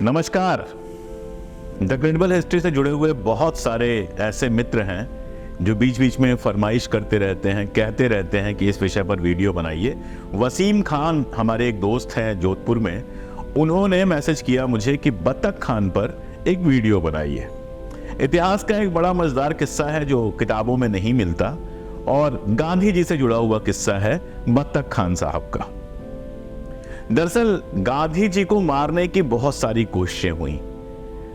नमस्कार। The credible history से जुड़े हुए बहुत सारे ऐसे मित्र हैं जो बीच बीच में फरमाइश करते रहते हैं, कहते रहते हैं कि इस विषय पर वीडियो बनाइए। वसीम खान हमारे एक दोस्त हैं जोधपुर में, उन्होंने मैसेज किया मुझे कि बत्तख खान पर एक वीडियो बनाइए। इतिहास का एक बड़ा मजेदार किस्सा है जो किताबों में नहीं मिलता और गांधी जी से जुड़ा हुआ किस्सा है बत्तख खान साहब का। दरअसल गांधी जी को मारने की बहुत सारी कोशिशें हुई।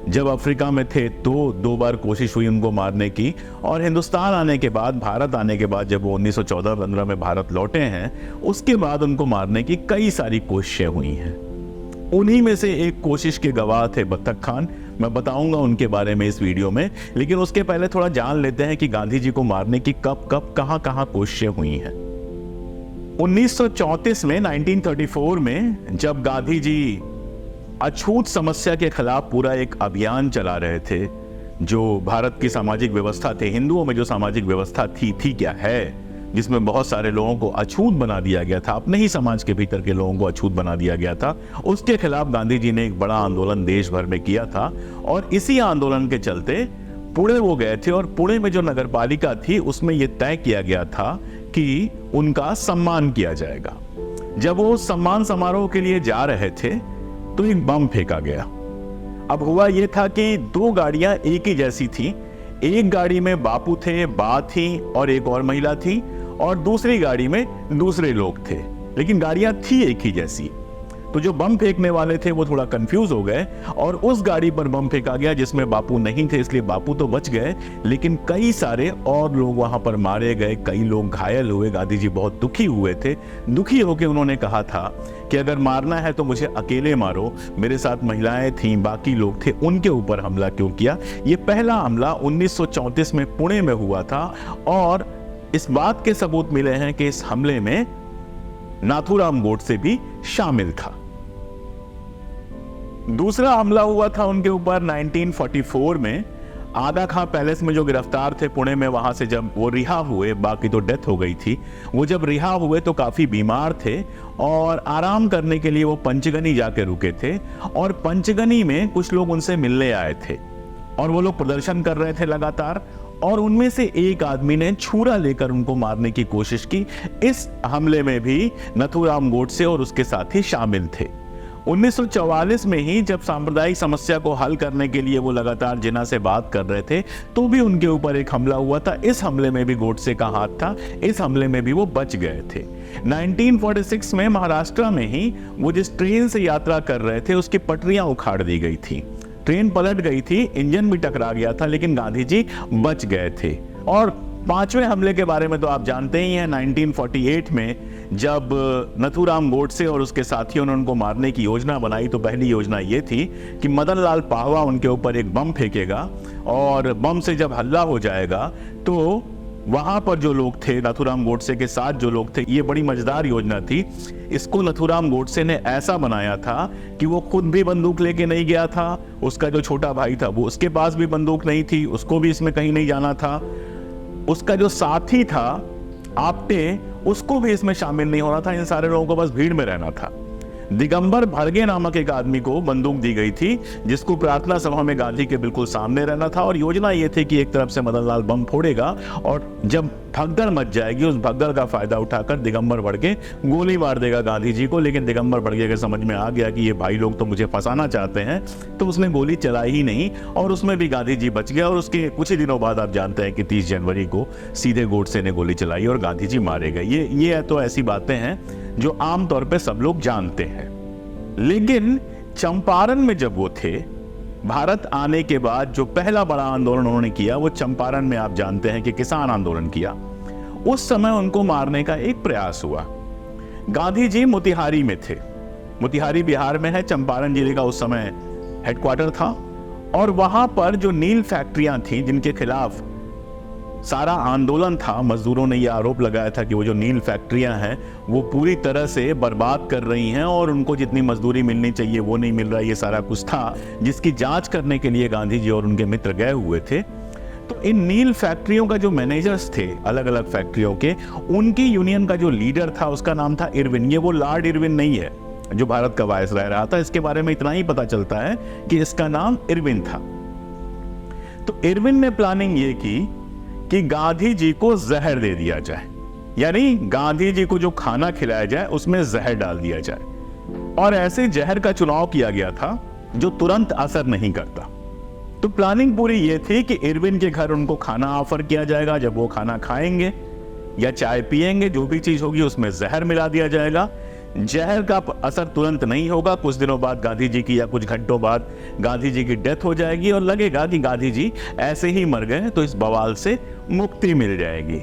जब अफ्रीका में थे तो 2 बार कोशिश हुई उनको मारने की, और हिंदुस्तान आने के बाद, भारत आने के बाद, जब वो 1914-15 में भारत लौटे हैं, उसके बाद उनको मारने की कई सारी कोशिशें हुई हैं। उन्हीं में से एक कोशिश के गवाह थे बत्तख खान। मैं बताऊंगा उनके बारे में इस वीडियो में, लेकिन उसके पहले थोड़ा जान लेते हैं कि गांधी जी को मारने की कब कब कहां कोशिशें हुई हैं। 1934 में 1934 में जब गांधी जी अछूत समस्या के खिलाफ पूरा एक अभियान चला रहे थे, जो भारत की सामाजिक व्यवस्था थे, हिंदुओं में जो सामाजिक व्यवस्था थी क्या है, जिसमें बहुत सारे लोगों को अछूत बना दिया गया था, अपने ही समाज के भीतर के लोगों को अछूत बना दिया गया था, उसके खिलाफ गांधी जी ने एक बड़ा आंदोलन देश भर में किया था। और इसी आंदोलन के चलते पुणे वो गए थे, और पुणे में जो नगरपालिका थी उसमें यह तय किया गया था कि उनका सम्मान किया जाएगा। जब वो सम्मान समारोह के लिए जा रहे थे तो एक बम फेंका गया। अब हुआ यह था कि 2 गाड़ियां एक ही जैसी थी। एक गाड़ी में बापू थे, बा थी और एक और महिला थी, और दूसरी गाड़ी में दूसरे लोग थे, लेकिन गाड़ियां थी एक ही जैसी। तो जो बम फेंकने वाले थे वो थोड़ा कंफ्यूज हो गए और उस गाड़ी पर बम फेंका गया जिसमें बापू नहीं थे, इसलिए बापू तो बच गए, लेकिन कई सारे और लोग वहां पर मारे गए, कई लोग घायल हुए। गांधी जी बहुत दुखी हुए थे। दुखी होकर उन्होंने कहा था कि अगर मारना है तो मुझे अकेले मारो, मेरे साथ महिलाएं थीं, बाकी लोग थे, उनके ऊपर हमला क्यों किया। ये पहला हमला 1934 में पुणे में हुआ था, और इस बात के सबूत मिले हैं कि इस हमले में नाथूराम गोडसे भी शामिल था। दूसरा हमला हुआ था उनके ऊपर 1944 में आगा खां पैलेस में जो गिरफ्तार थे पुणे में, वहां से जब वो रिहा हुए, बाकी तो डेथ हो गई थी, वो जब रिहा हुए तो काफी बीमार थे और आराम करने के लिए वो पंचगनी जाके रुके थे, और पंचगनी में कुछ लोग उनसे मिलने आए थे और वो लोग प्रदर्शन कर रहे थे लगातार, और उनमें से एक आदमी ने छुरा लेकर उनको मारने की कोशिश की। इस हमले में भी नाथूराम गोडसे और उसके साथी शामिल थे। 1944 में ही जब सांप्रदायिक समस्या को हल करने के लिए वो लगातार जिन्ना से बात कर रहे थे, तो भी उनके ऊपर एक हमला हुआ था। इस हमले में भी गोडसे का हाथ था, इस हमले में भी वो बच गए थे। 1946 में महाराष्ट्र में ही वो जिस ट्रेन से यात्रा कर रहे थे उसकी पटरियां उखाड़ दी गई थी, ट्रेन पलट गई थी, इंजन भी टकरा गया था, लेकिन गांधी जी बच गए थे। और 5वें हमले के बारे में तो आप जानते ही हैं। 1948 में जब नाथूराम गोडसे और उसके साथियों ने उनको मारने की योजना बनाई, तो पहली योजना ये थी कि मदन लाल पाहवा उनके ऊपर एक बम फेंकेगा, और बम से जब हल्ला हो जाएगा तो वहां पर जो लोग थे, नाथूराम गोडसे के साथ जो लोग थे, ये बड़ी मजेदार योजना थी। इसको नाथूराम गोडसे ने ऐसा बनाया था कि वो खुद भी बंदूक लेके नहीं गया था, उसका जो छोटा भाई था वो उसके पास भी बंदूक नहीं थी, उसको भी इसमें कहीं नहीं जाना था, उसका जो साथी था आपटे, उसको भी इसमें शामिल नहीं होना था। इन सारे लोगों को बस भीड़ में रहना था। दिगंबर भड़गे नामक एक आदमी को बंदूक दी गई थी, जिसको प्रार्थना सभा में गांधी के बिल्कुल सामने रहना था, और योजना ये थी कि एक तरफ से मदन लाल बम फोड़ेगा और जब भगदड़ मच जाएगी उस भगदड़ का फायदा उठाकर दिगंबर भड़गे गोली मार देगा गांधी जी को। लेकिन दिगंबर भड़गे के समझ में आ गया कि ये भाई लोग तो मुझे फंसाना चाहते हैं, तो उसने गोली चलाई ही नहीं, और उसमें भी गांधी जी बच गया। और उसके कुछ ही दिनों बाद आप जानते हैं कि 30 जनवरी को सीधे गोडसे ने गोली चलाई और गांधी जी मारे गए। ये तो ऐसी बातें हैं जो आमतौर पे सब लोग जानते हैं। लेकिन चंपारण में जब वो थे, भारत आने के बाद जो पहला बड़ा आंदोलन उन्होंने किया वो चंपारण में, आप जानते हैं कि किसान आंदोलन किया। उस समय उनको मारने का एक प्रयास हुआ। गांधी जी मोतिहारी में थे, मोतिहारी बिहार में है, चंपारण जिले का उस समय हेडक्वार्टर था, और वहां पर जो नील फैक्ट्रियां थी जिनके खिलाफ सारा आंदोलन था, मजदूरों ने यह आरोप लगाया था कि वो जो नील फैक्ट्रियां हैं वो पूरी तरह से बर्बाद कर रही हैं और उनको जितनी मजदूरी मिलनी चाहिए वो नहीं मिल रहा। ये सारा कुछ था जिसकी जांच करने के लिए गांधी जी और उनके मित्र गए हुए थे। तो इन नील फैक्ट्रियों का जो मैनेजर्स थे अलग अलग फैक्ट्रियों के, उनकी यूनियन का जो लीडर था उसका नाम था इरविन। ये वो लॉर्ड इरविन नहीं है, जो भारत का वायसराय रहा था। इसके बारे में इतना ही पता चलता है कि इसका नाम इरविन था। तो इरविन ने प्लानिंग ये की कि गांधी जी को जहर दे दिया जाए, यानी गांधी जी को जो खाना खिलाया जाए उसमें जहर डाल दिया जाए, और ऐसे जहर का चुनाव किया गया था जो तुरंत असर नहीं करता। तो प्लानिंग पूरी ये थी कि इरविन के घर उनको खाना ऑफर किया जाएगा, जब वो खाना खाएंगे या चाय पिएंगे, जो भी चीज होगी उसमें जहर मिला दिया जाएगा। जहर का असर तुरंत नहीं होगा, कुछ दिनों बाद गांधी जी की या कुछ घंटों बाद गांधी जी की डेथ हो जाएगी और लगेगा कि गांधी जी ऐसे ही मर गए, तो इस बवाल से मुक्ति मिल जाएगी।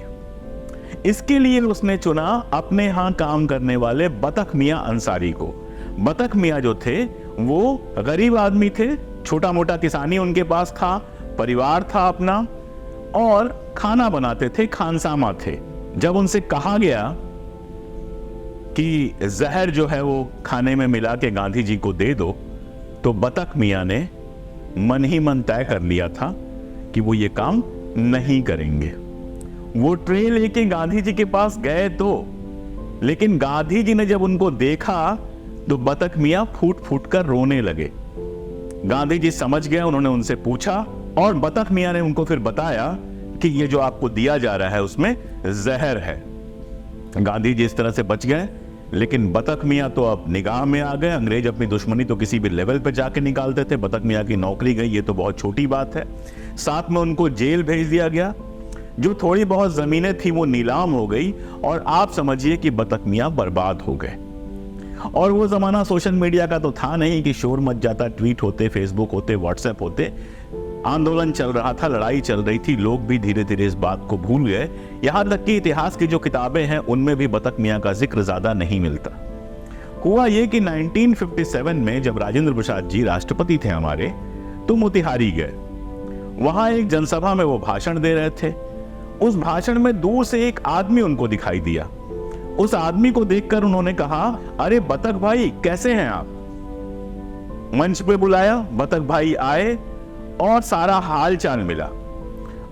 इसके लिए उसने चुना अपने यहां काम करने वाले बतख मियां अंसारी को। बतख मियां जो थे वो गरीब आदमी थे, छोटा मोटा किसानी उनके पास था, परिवार था अपना, और खाना बनाते थे, खानसामा थे। जब उनसे कहा गया कि जहर जो है वो खाने में मिला के गांधी जी को दे दो, तो बतख मियां ने मन ही मन तय कर लिया था कि वो ये काम नहीं करेंगे। वो ट्रे लेके गांधी जी के पास गए तो, लेकिन गांधी जी ने जब उनको देखा तो बतख मियां फूट फूट कर रोने लगे। गांधी जी समझ गए, उन्होंने उनसे पूछा और बतख मियां ने उनको फिर बताया कि ये जो आपको दिया जा रहा है उसमें जहर है। गांधी जी इस तरह से बच गए, लेकिन बतख मियां तो अब निगाह में आ गए। अंग्रेज अपनी दुश्मनी तो किसी भी लेवल पे जाके निकालते थे, बतख मियां की नौकरी गई, ये तो बहुत छोटी बात है। साथ में उनको जेल भेज दिया गया, जो थोड़ी बहुत जमीनें थी वो नीलाम हो गई, और आप समझिए कि बतख मियां बर्बाद हो गए। और वो जमाना सोशल मीडिया का तो था नहीं कि शोर मच जाता, ट्वीट होते, फेसबुक होते, व्हाट्सएप होते। आंदोलन चल रहा था, लड़ाई चल रही थी, लोग भी धीरे धीरे इस बात को भूल गए। यहां तक कि इतिहास की जो किताबें हैं उनमें भी बतख मियां का जिक्र ज्यादा नहीं मिलता। हुआ ये कि 1957 में जब राजेंद्र प्रसाद जी राष्ट्रपति थे हमारे, तो मोतिहारी गए। वहां एक जनसभा में वो भाषण दे रहे थे। उस भाषण में दूर से एक आदमी उनको दिखाई दिया। उस आदमी को देखकर उन्होंने कहा, अरे बतख भाई कैसे हैं आप। मंच पे बुलाया, बतख भाई आए और सारा हाल चाल मिला।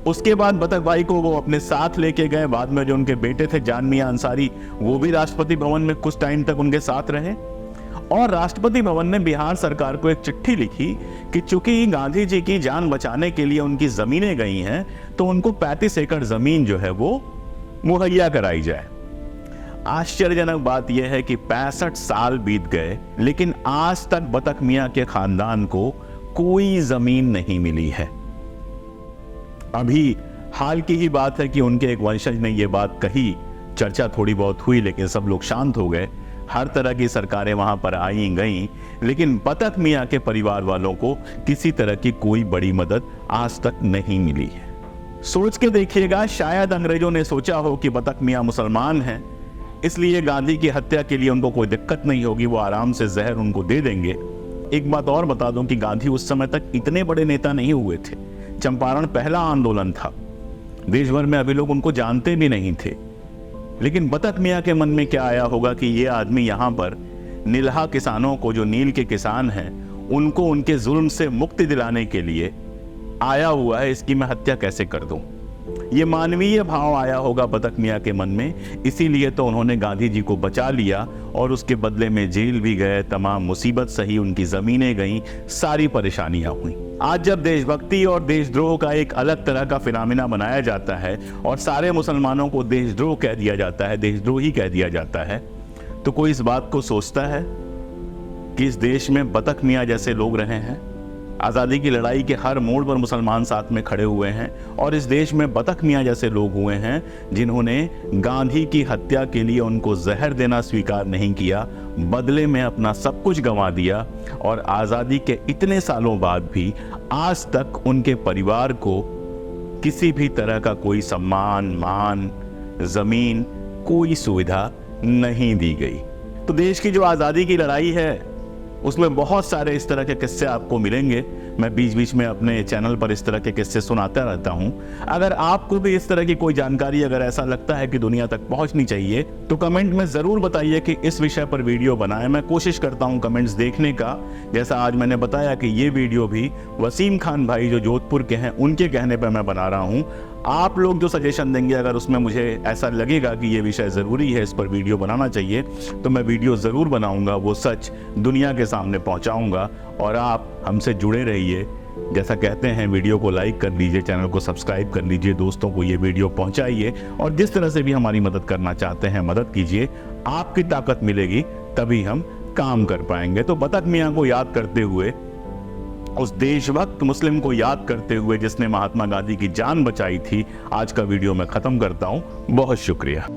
उसके बाद बतख भाई को वो अपने साथ लेके गए। बाद में जो उनके बेटे थे जान मियां अंसारी, वो भी राष्ट्रपति भवन में कुछ टाइम तक उनके साथ रहे। और राष्ट्रपति भवन ने बिहार सरकार को एक चिट्ठी लिखी कि चूंकि गांधी जी की जान बचाने के लिए उनकी जमीनें गई हैं, तो उनको 35 एकड़ जमीन जो है वो मुहैया कराई जाए। आश्चर्यजनक बात यह है कि 65 साल बीत गए, लेकिन आज तक बतख मियां के खानदान को कोई जमीन नहीं मिली है। अभी हाल की ही बात है कि उनके एक वंशज ने यह बात कही, चर्चा थोड़ी बहुत हुई, लेकिन सब लोग शांत हो गए। हर तरह की सरकारें वहां पर आई गईं, लेकिन बतख मियां के परिवार वालों को किसी तरह की कोई बड़ी मदद आज तक नहीं मिली है। सोच के देखिएगा, शायद अंग्रेजों ने सोचा हो कि बतख मियां मुसलमान हैं, इसलिए गांधी की हत्या के लिए उनको कोई दिक्कत नहीं होगी, वो आराम से जहर उनको दे देंगे। एक बात और बता दूं कि गांधी उस समय तक इतने बड़े नेता नहीं हुए थे। चंपारण पहला आंदोलन था, देश भर में अभी लोग उनको जानते भी नहीं थे। लेकिन बतख मियां के मन में क्या आया होगा कि ये आदमी यहाँ पर नीलहा किसानों को, जो नील के किसान हैं, उनको उनके जुल्म से मुक्ति दिलाने के लिए आया हुआ है, इसकी मैं हत्या कैसे कर दूं। ये मानवीय भाव आया होगा बतख मियां के मन में, इसीलिए तो उन्होंने गांधी जी को बचा लिया और उसके बदले में जेल भी गए, तमाम मुसीबत सही, उनकी जमीनें गईं, सारी परेशानियां हुई। आज जब देशभक्ति और देशद्रोह का एक अलग तरह का फिनोमेना बनाया जाता है और सारे मुसलमानों को देशद्रोह कह दिया जाता है, देशद्रोही कह दिया जाता है, तो कोई इस बात को सोचता है कि इस देश में बतख मियां जैसे लोग रहे हैं। आज़ादी की लड़ाई के हर मोड़ पर मुसलमान साथ में खड़े हुए हैं, और इस देश में बतख मियां जैसे लोग हुए हैं जिन्होंने गांधी की हत्या के लिए उनको जहर देना स्वीकार नहीं किया, बदले में अपना सब कुछ गंवा दिया, और आज़ादी के इतने सालों बाद भी आज तक उनके परिवार को किसी भी तरह का कोई सम्मान, मान, जमीन, कोई सुविधा नहीं दी गई। तो देश की जो आज़ादी की लड़ाई है उसमें बहुत सारे इस तरह के किस्से आपको मिलेंगे। मैं बीच बीच में अपने चैनल पर इस तरह के किस्से सुनाता रहता हूं। अगर आपको भी इस तरह की कोई जानकारी, अगर ऐसा लगता है कि दुनिया तक पहुंचनी चाहिए, तो कमेंट में ज़रूर बताइए कि इस विषय पर वीडियो बनाएं। मैं कोशिश करता हूं कमेंट्स देखने का। जैसा आज मैंने बताया कि ये वीडियो भी वसीम खान भाई जो जोधपुर के हैं, उनके कहने पर मैं बना रहा हूँ। आप लोग जो सजेशन देंगे, अगर उसमें मुझे ऐसा लगेगा कि ये विषय ज़रूरी है, इस पर वीडियो बनाना चाहिए, तो मैं वीडियो ज़रूर बनाऊंगा, वो सच दुनिया के सामने पहुंचाऊंगा। और आप हमसे जुड़े रहिए। जैसा कहते हैं, वीडियो को लाइक कर लीजिए, चैनल को सब्सक्राइब कर लीजिए, दोस्तों को ये वीडियो पहुंचाइए, और जिस तरह से भी हमारी मदद करना चाहते हैं मदद कीजिए। आपकी ताकत मिलेगी तभी हम काम कर पाएंगे। तो बतख मियाँ को याद करते हुए, उस देशभक्त मुस्लिम को याद करते हुए जिसने महात्मा गांधी की जान बचाई थी, आज का वीडियो मैं खत्म करता हूं। बहुत शुक्रिया।